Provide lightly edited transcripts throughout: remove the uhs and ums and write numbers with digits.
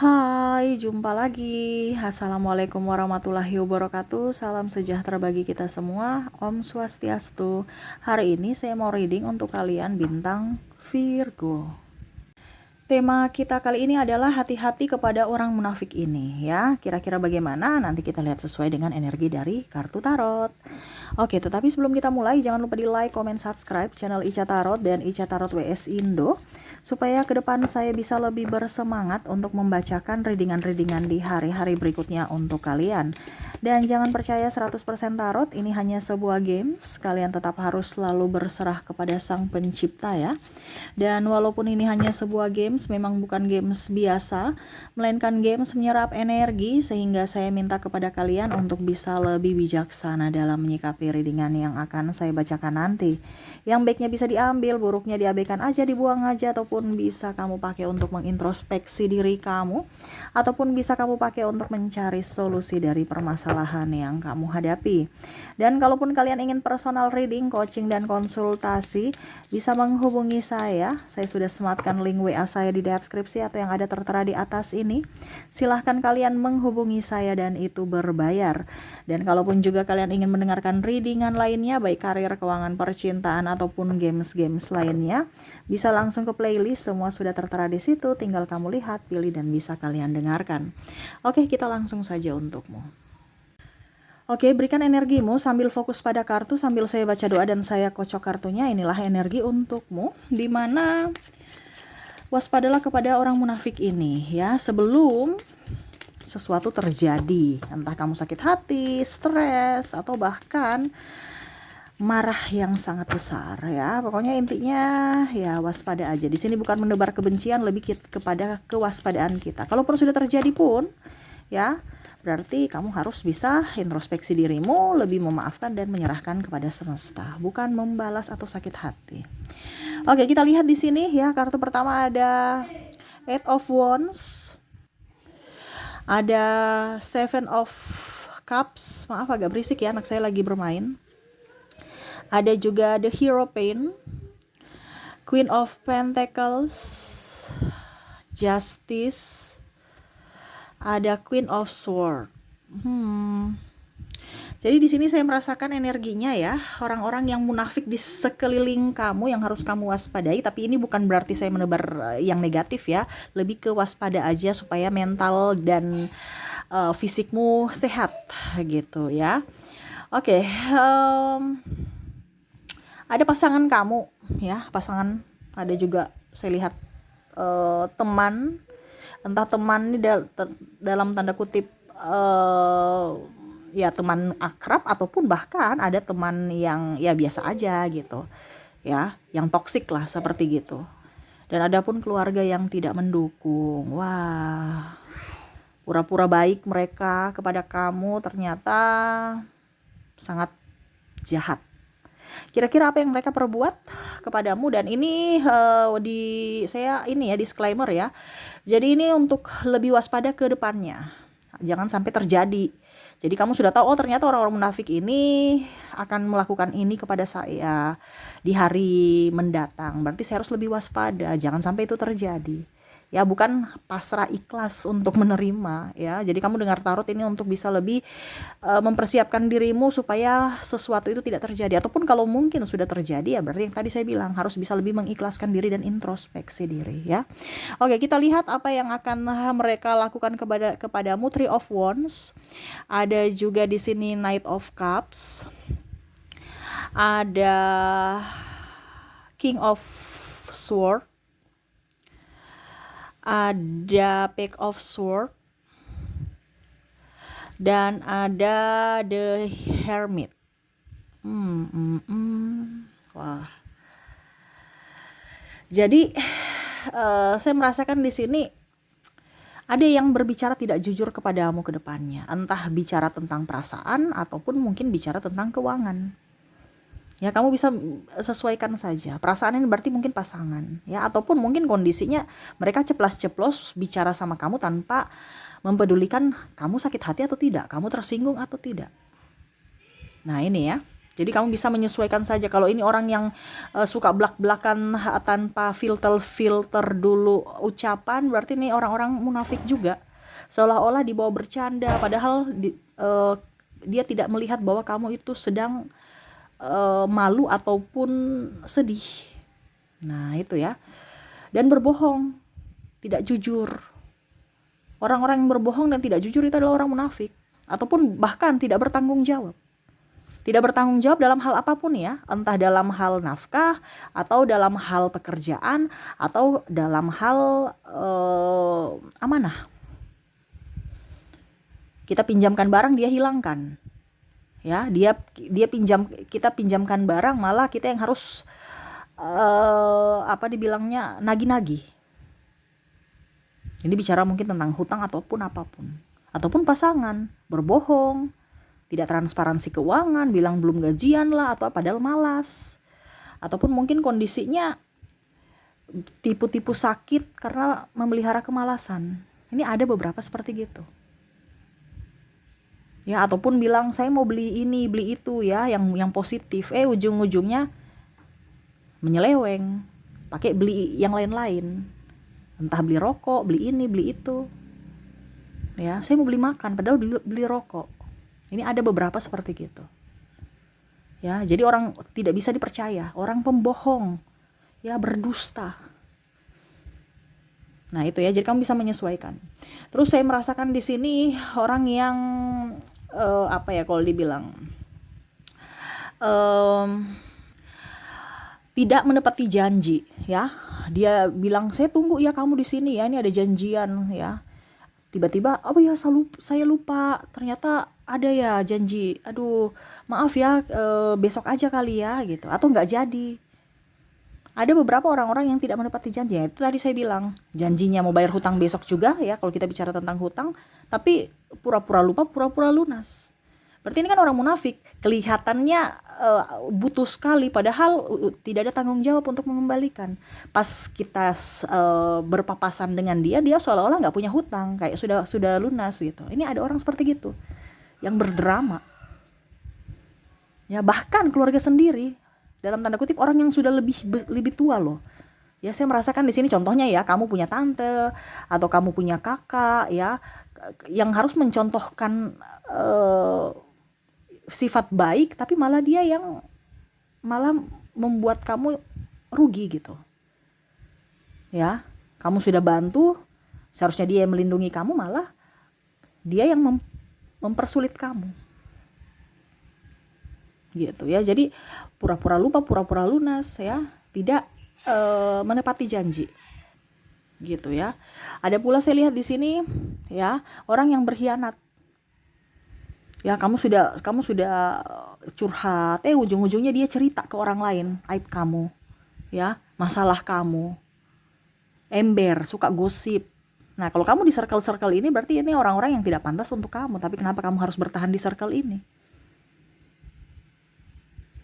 Hai, jumpa lagi. Assalamualaikum warahmatullahi wabarakatuh. Salam sejahtera bagi kita semua. Om Swastiastu. Hari ini saya mau reading untuk kalian bintang Virgo. Tema kita kali ini adalah hati-hati kepada orang munafik ini ya. Kira-kira bagaimana? Nanti kita lihat sesuai dengan energi dari kartu tarot. Oke, tetapi sebelum kita mulai jangan lupa di like, comment, subscribe channel Ica Tarot dan Ica Tarot WS Indo supaya ke depan saya bisa lebih bersemangat untuk membacakan readingan-readingan di hari-hari berikutnya untuk kalian. Dan jangan percaya 100% tarot, ini hanya sebuah games. Kalian tetap harus selalu berserah kepada Sang Pencipta ya. Dan walaupun ini hanya sebuah games, memang bukan games biasa, melainkan games menyerap energi, sehingga saya minta kepada kalian untuk bisa lebih bijaksana dalam menyikapi readingan yang akan saya bacakan nanti. Yang baiknya bisa diambil, buruknya diabaikan aja, dibuang aja, ataupun bisa kamu pakai untuk mengintrospeksi diri kamu, ataupun bisa kamu pakai untuk mencari solusi dari permasalahan yang kamu hadapi. Dan kalaupun kalian ingin personal reading, coaching, dan konsultasi, bisa menghubungi saya sudah sematkan link WA saya di deskripsi atau yang ada tertera di atas ini. Silahkan kalian menghubungi saya dan itu berbayar. Dan kalaupun juga kalian ingin mendengarkan readingan lainnya, baik karir, keuangan, percintaan, ataupun games-games lainnya, bisa langsung ke playlist, semua sudah tertera di situ, tinggal kamu lihat, pilih, dan bisa kalian dengarkan. Oke, kita langsung saja untukmu. Oke, berikan energimu sambil fokus pada kartu, sambil saya baca doa dan saya kocok kartunya. Inilah energi untukmu, dimana waspadalah kepada orang munafik ini ya, sebelum sesuatu terjadi, entah kamu sakit hati, stres, atau bahkan marah yang sangat besar ya. Pokoknya intinya ya waspada aja. Di sini bukan menebar kebencian, lebih kepada kewaspadaan kita. Kalaupun sudah terjadi pun ya, berarti kamu harus bisa introspeksi dirimu, lebih memaafkan dan menyerahkan kepada semesta, bukan membalas atau sakit hati. Oke, kita lihat di sini ya. Kartu pertama ada Eight of Wands, ada Seven of Cups. Maaf agak berisik ya, anak saya lagi bermain. Ada juga The Hierophant, Queen of Pentacles, Justice, ada Queen of Swords. Jadi di sini saya merasakan energinya ya, orang-orang yang munafik di sekeliling kamu yang harus kamu waspadai. Tapi ini bukan berarti saya menebar yang negatif ya, lebih ke waspada aja supaya mental dan fisikmu sehat gitu ya. Oke, ada pasangan kamu ya, pasangan, ada juga saya lihat teman, entah teman ini dalam tanda kutip ya teman akrab, ataupun bahkan ada teman yang ya biasa aja gitu ya, yang toksik lah seperti gitu. Dan ada pun keluarga yang tidak mendukung. Wah, pura-pura baik mereka kepada kamu, ternyata sangat jahat. Kira-kira apa yang mereka perbuat kepadamu? Dan ini saya ini ya disclaimer ya. Jadi ini untuk lebih waspada ke depannya. Jangan sampai terjadi. Jadi kamu sudah tahu, oh ternyata orang-orang munafik ini akan melakukan ini kepada saya di hari mendatang. Berarti saya harus lebih waspada, jangan sampai itu terjadi. Ya, bukan pasrah ikhlas untuk menerima ya. Jadi kamu dengar tarot ini untuk bisa lebih mempersiapkan dirimu supaya sesuatu itu tidak terjadi. Ataupun kalau mungkin sudah terjadi ya, berarti yang tadi saya bilang harus bisa lebih mengikhlaskan diri dan introspeksi diri ya. Oke, kita lihat apa yang akan mereka lakukan kepadamu. Three of Wands. Ada juga di sini Knight of Cups. Ada King of Swords. Ada Page of Swords. Dan ada The Hermit. Wah. Jadi saya merasakan di sini ada yang berbicara tidak jujur kepadamu ke depannya. Entah bicara tentang perasaan ataupun mungkin bicara tentang keuangan. Ya, kamu bisa sesuaikan saja. Perasaan ini berarti mungkin pasangan ya, ataupun mungkin kondisinya mereka ceplas-ceplos bicara sama kamu tanpa mempedulikan kamu sakit hati atau tidak, kamu tersinggung atau tidak. Nah, ini ya. Jadi kamu bisa menyesuaikan saja. Kalau ini orang yang suka belak-belakan tanpa filter dulu ucapan, berarti ini orang-orang munafik juga. Seolah-olah dibawa bercanda, padahal dia tidak melihat bahwa kamu itu sedang malu ataupun sedih. Nah itu ya. Dan berbohong, tidak jujur. Orang-orang yang berbohong dan tidak jujur itu adalah orang munafik. Ataupun bahkan tidak bertanggung jawab. Tidak bertanggung jawab dalam hal apapun ya, entah dalam hal nafkah, atau dalam hal pekerjaan, atau dalam hal amanah. Kita pinjamkan barang, dia hilangkan. Ya, dia kita pinjamkan barang, malah kita yang harus dibilangnya nagih-nagih. Ini bicara mungkin tentang hutang ataupun apapun. Ataupun pasangan, berbohong, tidak transparansi keuangan, bilang belum gajian lah, atau padahal malas. Ataupun mungkin kondisinya tipu-tipu sakit karena memelihara kemalasan. Ini ada beberapa seperti gitu. Ya, ataupun bilang saya mau beli ini, beli itu ya, yang positif. Ujung-ujungnya menyeleweng, pakai beli yang lain-lain. Entah beli rokok, beli ini, beli itu. Ya, saya mau beli makan padahal beli rokok. Ini ada beberapa seperti gitu. Ya, jadi orang tidak bisa dipercaya, orang pembohong, ya berdusta. Nah, itu ya, jadi kamu bisa menyesuaikan. Terus saya merasakan di sini orang yang kalau dibilang tidak menepati janji, ya. Dia bilang, "Saya tunggu ya kamu di sini ya, ini ada janjian ya." Tiba-tiba, saya lupa, ternyata ada ya janji. Aduh, maaf ya, besok aja kali ya gitu. Atau nggak jadi. Ada beberapa orang-orang yang tidak menepati janji. Itu tadi saya bilang, janjinya mau bayar hutang besok juga ya, kalau kita bicara tentang hutang, tapi pura-pura lupa, pura-pura lunas. Berarti ini kan orang munafik, kelihatannya butuh sekali, padahal tidak ada tanggung jawab untuk mengembalikan. Pas kita berpapasan dengan dia seolah-olah nggak punya hutang, kayak sudah lunas gitu. Ini ada orang seperti gitu, yang berdrama. Ya, bahkan keluarga sendiri, dalam tanda kutip orang yang sudah lebih tua loh. Ya, saya merasakan di sini contohnya ya, kamu punya tante atau kamu punya kakak ya, yang harus mencontohkan sifat baik, tapi malah dia yang malah membuat kamu rugi gitu. Ya, kamu sudah bantu, seharusnya dia yang melindungi kamu, malah dia yang mempersulit kamu. Gitu ya. Jadi pura-pura lupa, pura-pura lunas ya, tidak menepati janji. Gitu ya. Ada pula saya lihat di sini ya, orang yang berkhianat. Ya, kamu sudah curhat, ujung-ujungnya dia cerita ke orang lain aib kamu, ya, masalah kamu, ember, suka gosip. Nah, kalau kamu di circle ini, berarti ini orang-orang yang tidak pantas untuk kamu. Tapi kenapa kamu harus bertahan di circle ini?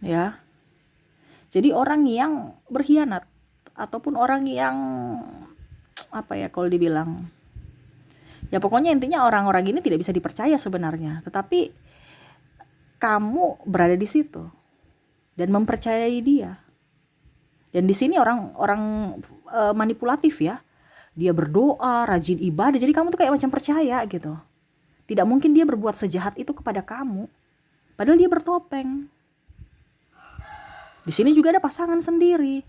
Ya, jadi orang yang berkhianat ataupun orang yang kalau dibilang, ya pokoknya intinya orang-orang ini tidak bisa dipercaya sebenarnya, tetapi kamu berada di situ dan mempercayai dia. Dan di sini orang manipulatif ya. Dia berdoa, rajin ibadah, jadi kamu tuh kayak macam percaya gitu. Tidak mungkin dia berbuat sejahat itu kepada kamu, padahal dia bertopeng. Di sini juga ada pasangan sendiri,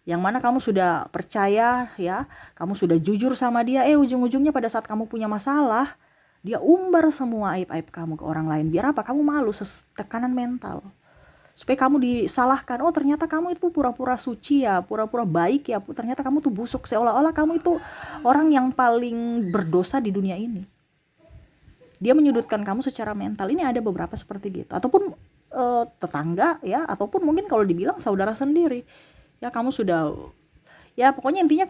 yang mana kamu sudah percaya ya, kamu sudah jujur sama dia, ujung-ujungnya pada saat kamu punya masalah, dia umbar semua aib-aib kamu ke orang lain. Biar apa? Kamu malu, tekanan mental. Supaya kamu disalahkan, ternyata kamu itu pura-pura suci ya, pura-pura baik ya, ternyata kamu tuh busuk. Seolah-olah kamu itu orang yang paling berdosa di dunia ini. Dia menyudutkan kamu secara mental. Ini ada beberapa seperti gitu. Ataupun tetangga ya, ataupun mungkin kalau dibilang saudara sendiri. Ya, kamu sudah, ya pokoknya intinya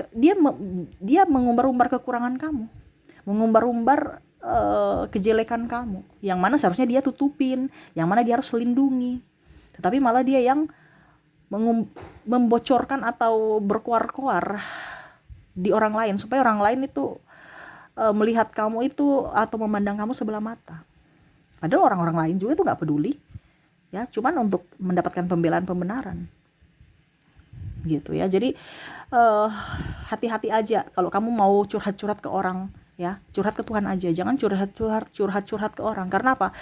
dia mengumbar-umbar kekurangan kamu, mengumbar-umbar kejelekan kamu, yang mana seharusnya dia tutupin, yang mana dia harus lindungi, tetapi malah dia yang membocorkan atau berkoar-koar di orang lain, supaya orang lain itu melihat kamu itu atau memandang kamu sebelah mata. Padahal orang-orang lain juga tuh nggak peduli. ya, cuman untuk mendapatkan pembelaan pembenaran gitu ya. Jadi hati-hati aja kalau kamu mau curhat-curhat ke orang, ya curhat ke Tuhan aja, jangan curhat-curhat ke orang. Karena apa?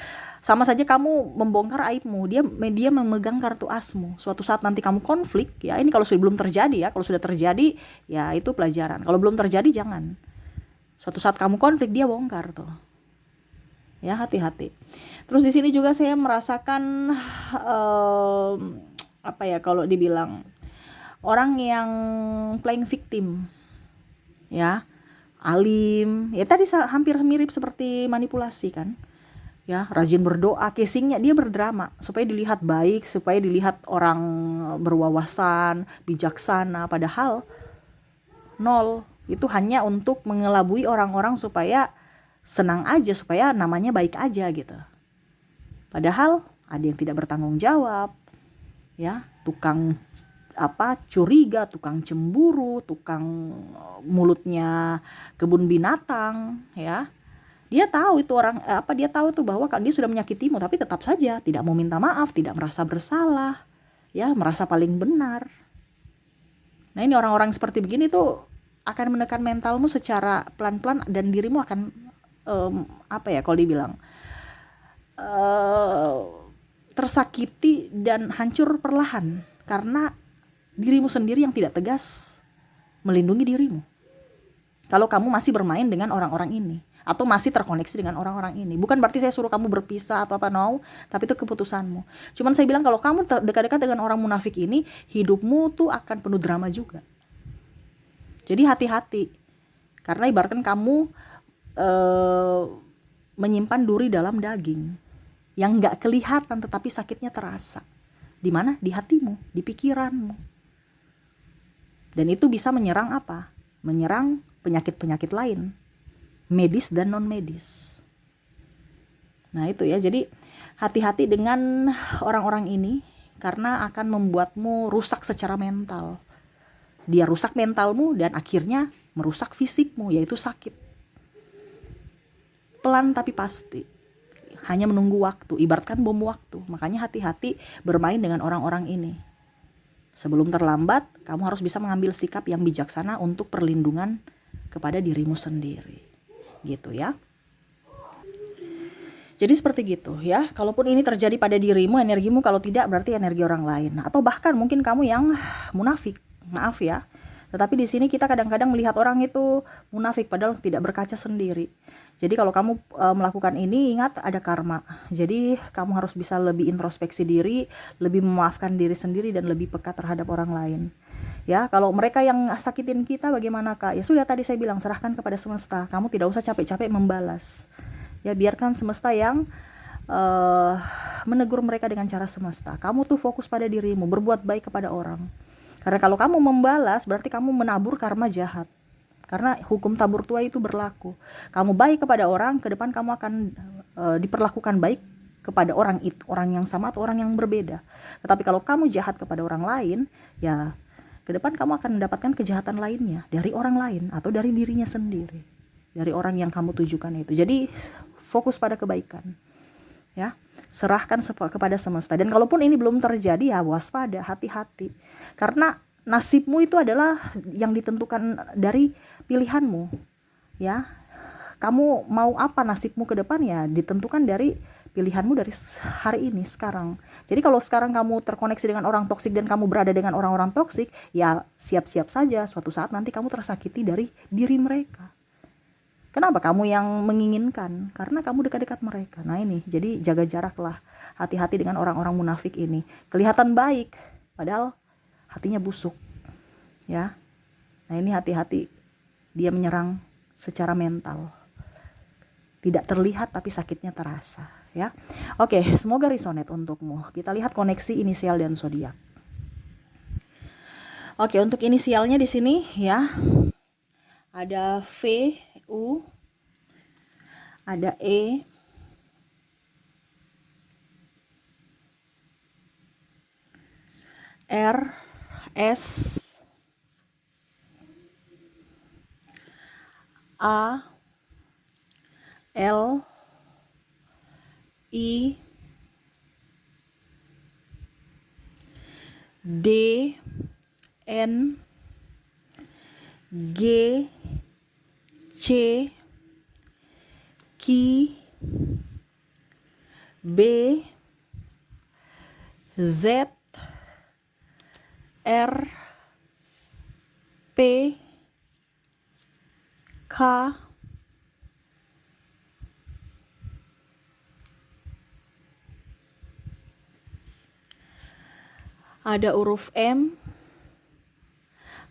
Sama saja kamu membongkar aibmu, dia memegang kartu asmu. Suatu saat nanti kamu konflik, ya ini kalau sudah belum terjadi ya, kalau sudah terjadi ya itu pelajaran. Kalau belum terjadi jangan. Suatu saat kamu konflik dia bongkar tuh. Ya hati-hati. Terus di sini juga saya merasakan apa ya kalau dibilang orang yang playing victim, ya alim, ya tadi hampir mirip seperti manipulasi kan, ya rajin berdoa, casingnya dia berdrama supaya dilihat baik, supaya dilihat orang berwawasan, bijaksana, padahal nol, itu hanya untuk mengelabui orang-orang supaya senang aja, supaya namanya baik aja gitu. Padahal ada yang tidak bertanggung jawab, ya tukang curiga, tukang cemburu, tukang mulutnya kebun binatang, ya. Dia tahu itu dia tahu tuh bahwa dia sudah menyakitimu, tapi tetap saja tidak mau minta maaf, tidak merasa bersalah, ya, merasa paling benar. Nah, ini orang-orang seperti begini tuh akan menekan mentalmu secara pelan-pelan dan dirimu akan kalau dibilang tersakiti dan hancur perlahan karena dirimu sendiri yang tidak tegas melindungi dirimu. Kalau kamu masih bermain dengan orang-orang ini atau masih terkoneksi dengan orang-orang ini, bukan berarti saya suruh kamu berpisah atau apa, no, tapi itu keputusanmu. Cuman saya bilang kalau kamu dekat-dekat dengan orang munafik ini, hidupmu tuh akan penuh drama juga. Jadi hati-hati, karena ibaratkan kamu menyimpan duri dalam daging yang nggak kelihatan tetapi sakitnya terasa. Di mana? Di hatimu, di pikiranmu. Dan itu bisa menyerang apa? Menyerang penyakit-penyakit lain, medis dan non-medis. Nah itu ya, jadi hati-hati dengan orang-orang ini karena akan membuatmu rusak secara mental. Dia rusak mentalmu dan akhirnya merusak fisikmu, yaitu sakit. Pelan tapi pasti. Hanya menunggu waktu, ibaratkan bom waktu. Makanya hati-hati bermain dengan orang-orang ini. Sebelum terlambat, kamu harus bisa mengambil sikap yang bijaksana untuk perlindungan kepada dirimu sendiri. Gitu ya. Jadi seperti gitu ya. Kalaupun ini terjadi pada dirimu, energimu, kalau tidak berarti energi orang lain. Atau bahkan mungkin kamu yang munafik. Maaf ya. Tetapi di sini kita kadang-kadang melihat orang itu munafik padahal tidak berkaca sendiri. Jadi kalau kamu melakukan ini, ingat ada karma. Jadi kamu harus bisa lebih introspeksi diri, lebih memaafkan diri sendiri dan lebih peka terhadap orang lain. Ya, kalau mereka yang sakitin kita bagaimana Kak? Ya sudah, tadi saya bilang serahkan kepada semesta. Kamu tidak usah capek-capek membalas. Ya, biarkan semesta yang menegur mereka dengan cara semesta. Kamu tuh fokus pada dirimu, berbuat baik kepada orang. Karena kalau kamu membalas berarti kamu menabur karma jahat. Karena hukum tabur tuai itu berlaku. Kamu baik kepada orang, ke depan kamu akan diperlakukan baik kepada orang itu, orang yang sama atau orang yang berbeda. Tetapi kalau kamu jahat kepada orang lain, ya ke depan kamu akan mendapatkan kejahatan lainnya dari orang lain atau dari dirinya sendiri, dari orang yang kamu tujukan itu. Jadi fokus pada kebaikan, ya, serahkan kepada semesta. Dan kalaupun ini belum terjadi, ya waspada, hati-hati, karena nasibmu itu adalah yang ditentukan dari pilihanmu, ya. Kamu mau apa nasibmu ke depan, ya ditentukan dari pilihanmu dari hari ini, sekarang. Jadi kalau sekarang kamu terkoneksi dengan orang toksik dan kamu berada dengan orang-orang toksik, ya siap-siap saja suatu saat nanti kamu tersakiti dari diri mereka. Kenapa kamu yang menginginkan? Karena kamu dekat-dekat mereka. Nah ini, jadi jaga jaraklah. Hati-hati dengan orang-orang munafik ini. Kelihatan baik, padahal hatinya busuk. Ya. Nah ini hati-hati. Dia menyerang secara mental. Tidak terlihat tapi sakitnya terasa. Ya. Oke, semoga resonate untukmu. Kita lihat koneksi inisial dan zodiak. Oke, untuk inisialnya di sini ya. Ada V, U, ada E, R, S, A, L, I, D, N, G, C, Q, B, Z, R, P, K, ada huruf M,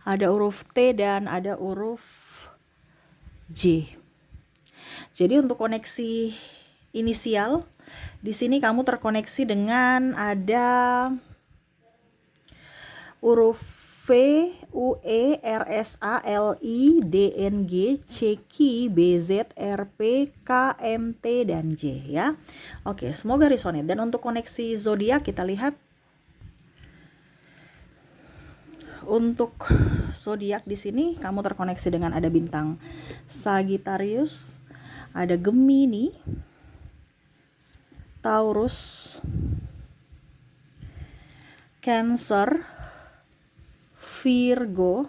ada huruf T, dan ada huruf J. Jadi untuk koneksi inisial, di sini kamu terkoneksi dengan ada huruf V, U, E, R, S, A, L, I, D, N, G, C, Q, B, Z, R, P, K, M, T, dan J ya. Oke, semoga resonate. Dan untuk koneksi zodiak kita lihat. Untuk zodiak di sini kamu terkoneksi dengan ada bintang Sagittarius, ada Gemini, Taurus, Cancer, Virgo,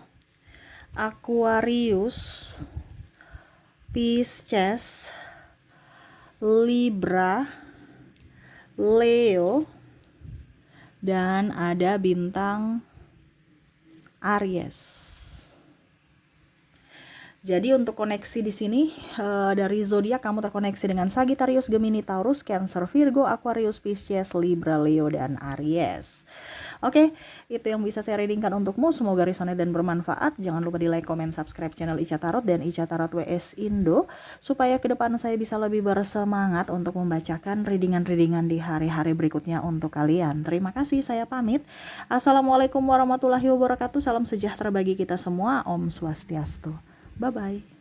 Aquarius, Pisces, Libra, Leo, dan ada bintang Aries. Jadi untuk koneksi di sini dari zodiak kamu terkoneksi dengan Sagittarius, Gemini, Taurus, Cancer, Virgo, Aquarius, Pisces, Libra, Leo, dan Aries. Oke, itu yang bisa saya readingkan untukmu. Semoga resonate dan bermanfaat. Jangan lupa di like, comment, subscribe channel Ica Tarot dan Ica Tarot WS Indo supaya ke depan saya bisa lebih bersemangat untuk membacakan readingan-readingan di hari-hari berikutnya untuk kalian. Terima kasih, saya pamit. Assalamualaikum warahmatullahi wabarakatuh. Salam sejahtera bagi kita semua. Om Swastiastu. Bye-bye.